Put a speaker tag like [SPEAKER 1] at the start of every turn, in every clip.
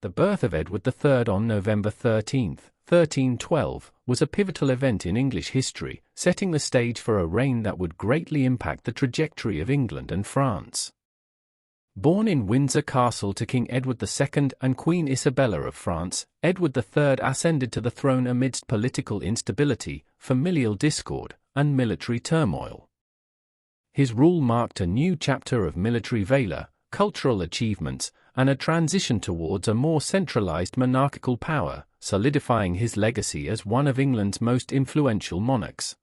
[SPEAKER 1] The birth of Edward III on November 13, 1312, was a pivotal event in English history, setting the stage for a reign that would greatly impact the trajectory of England and France. Born in Windsor Castle to King Edward II and Queen Isabella of France, Edward III ascended to the throne amidst political instability, familial discord, and military turmoil. His rule marked a new chapter of military valor, cultural achievements, and a transition towards a more centralized monarchical power, solidifying his legacy as one of England's most influential monarchs.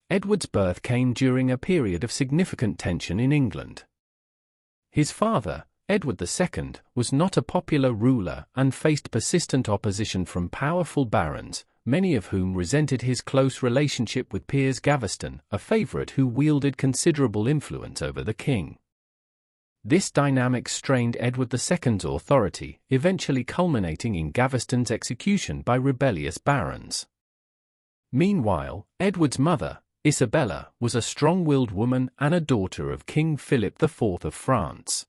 [SPEAKER 1] Edward's birth came during a period of significant tension in England. His father, Edward II, was not a popular ruler and faced persistent opposition from powerful barons, many of whom resented his close relationship with Piers Gaveston, a favorite who wielded considerable influence over the king. This dynamic strained Edward II's authority, eventually culminating in Gaveston's execution by rebellious barons. Meanwhile, Edward's mother, Isabella, was a strong-willed woman and a daughter of King Philip IV of France.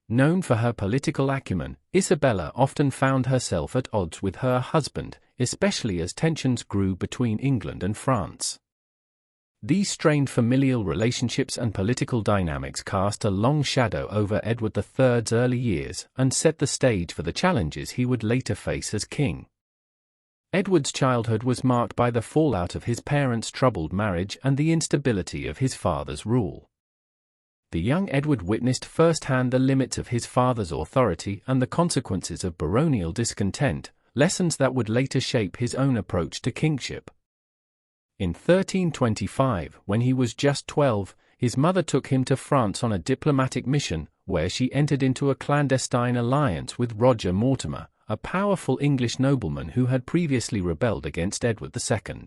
[SPEAKER 1] Known for her political acumen, Isabella often found herself at odds with her husband, especially as tensions grew between England and France. These strained familial relationships and political dynamics cast a long shadow over Edward III's early years and set the stage for the challenges he would later face as king. Edward's childhood was marked by the fallout of his parents' troubled marriage and the instability of his father's rule. The young Edward witnessed firsthand the limits of his father's authority and the consequences of baronial discontent, lessons that would later shape his own approach to kingship. In 1325, when he was just 12, his mother took him to France on a diplomatic mission, where she entered into a clandestine alliance with Roger Mortimer, a powerful English nobleman who had previously rebelled against Edward II.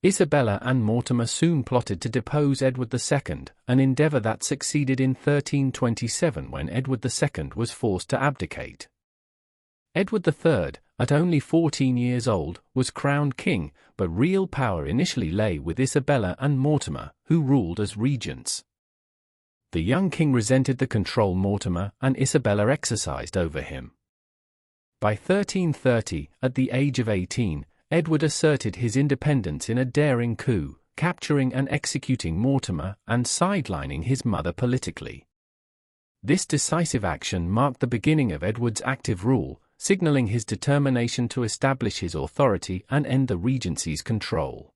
[SPEAKER 1] Isabella and Mortimer soon plotted to depose Edward II, an endeavor that succeeded in 1327 when Edward II was forced to abdicate. Edward III, at only 14 years old, was crowned king, but real power initially lay with Isabella and Mortimer, who ruled as regents. The young king resented the control Mortimer and Isabella exercised over him. By 1330, at the age of 18, Edward asserted his independence in a daring coup, capturing and executing Mortimer and sidelining his mother politically. This decisive action marked the beginning of Edward's active rule, signaling his determination to establish his authority and end the regency's control.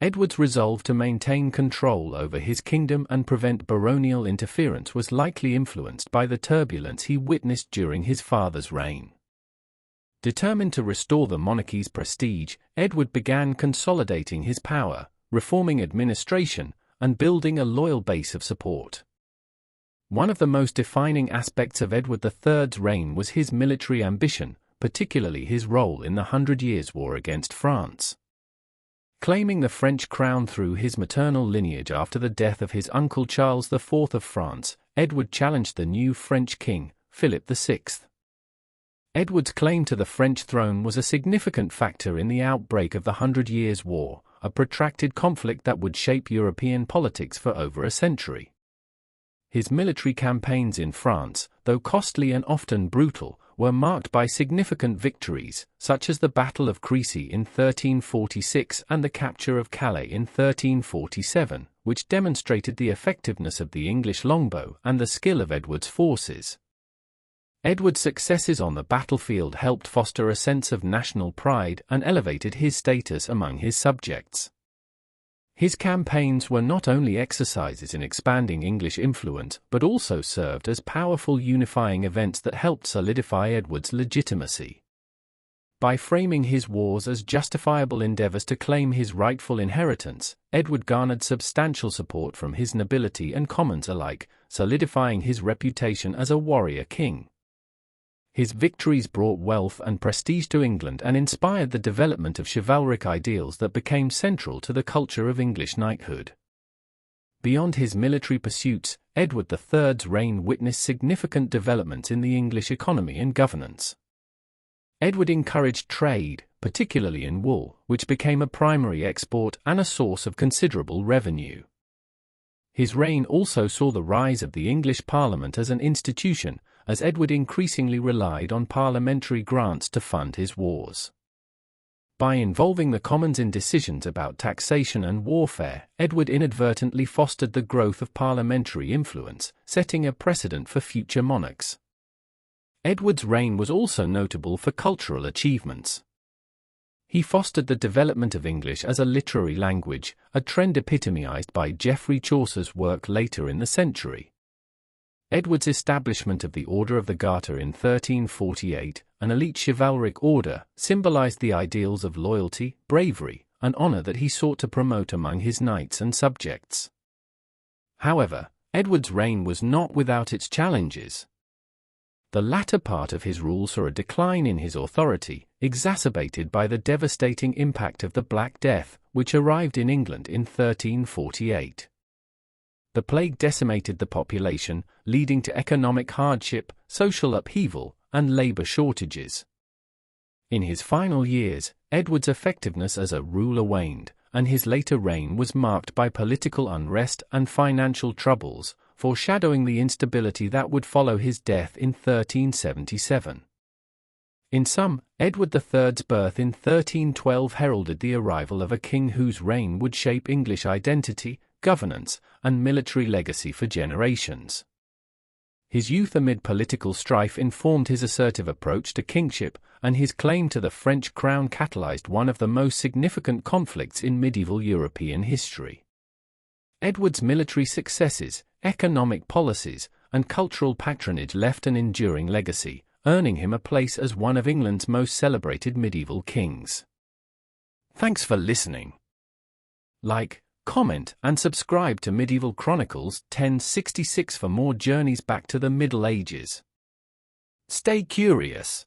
[SPEAKER 1] Edward's resolve to maintain control over his kingdom and prevent baronial interference was likely influenced by the turbulence he witnessed during his father's reign. Determined to restore the monarchy's prestige, Edward began consolidating his power, reforming administration, and building a loyal base of support. One of the most defining aspects of Edward III's reign was his military ambition, particularly his role in the 100 Years' War against France. Claiming the French crown through his maternal lineage after the death of his uncle Charles IV of France, Edward challenged the new French king, Philip VI. Edward's claim to the French throne was a significant factor in the outbreak of the 100 Years' War, a protracted conflict that would shape European politics for over a century. His military campaigns in France, though costly and often brutal, were marked by significant victories, such as the Battle of Crécy in 1346 and the capture of Calais in 1347, which demonstrated the effectiveness of the English longbow and the skill of Edward's forces. Edward's successes on the battlefield helped foster a sense of national pride and elevated his status among his subjects. His campaigns were not only exercises in expanding English influence but also served as powerful unifying events that helped solidify Edward's legitimacy. By framing his wars as justifiable endeavors to claim his rightful inheritance, Edward garnered substantial support from his nobility and commons alike, solidifying his reputation as a warrior king. His victories brought wealth and prestige to England and inspired the development of chivalric ideals that became central to the culture of English knighthood. Beyond his military pursuits, Edward III's reign witnessed significant developments in the English economy and governance. Edward encouraged trade, particularly in wool, which became a primary export and a source of considerable revenue. His reign also saw the rise of the English Parliament as an institution, as Edward increasingly relied on parliamentary grants to fund his wars. By involving the Commons in decisions about taxation and warfare, Edward inadvertently fostered the growth of parliamentary influence, setting a precedent for future monarchs. Edward's reign was also notable for cultural achievements. He fostered the development of English as a literary language, a trend epitomized by Geoffrey Chaucer's work later in the century. Edward's establishment of the Order of the Garter in 1348, an elite chivalric order, symbolized the ideals of loyalty, bravery, and honor that he sought to promote among his knights and subjects. However, Edward's reign was not without its challenges. The latter part of his rule saw a decline in his authority, exacerbated by the devastating impact of the Black Death, which arrived in England in 1348. The plague decimated the population, leading to economic hardship, social upheaval, and labor shortages. In his final years, Edward's effectiveness as a ruler waned, and his later reign was marked by political unrest and financial troubles, foreshadowing the instability that would follow his death in 1377. In sum, Edward III's birth in 1312 heralded the arrival of a king whose reign would shape English identity, governance, and military legacy for generations. His youth amid political strife informed his assertive approach to kingship, and his claim to the French crown catalyzed one of the most significant conflicts in medieval European history. Edward's military successes, economic policies, and cultural patronage left an enduring legacy, earning him a place as one of England's most celebrated medieval kings. Thanks for listening. Like, comment, and subscribe to Medieval Chronicles 1066 for more journeys back to the Middle Ages. Stay curious.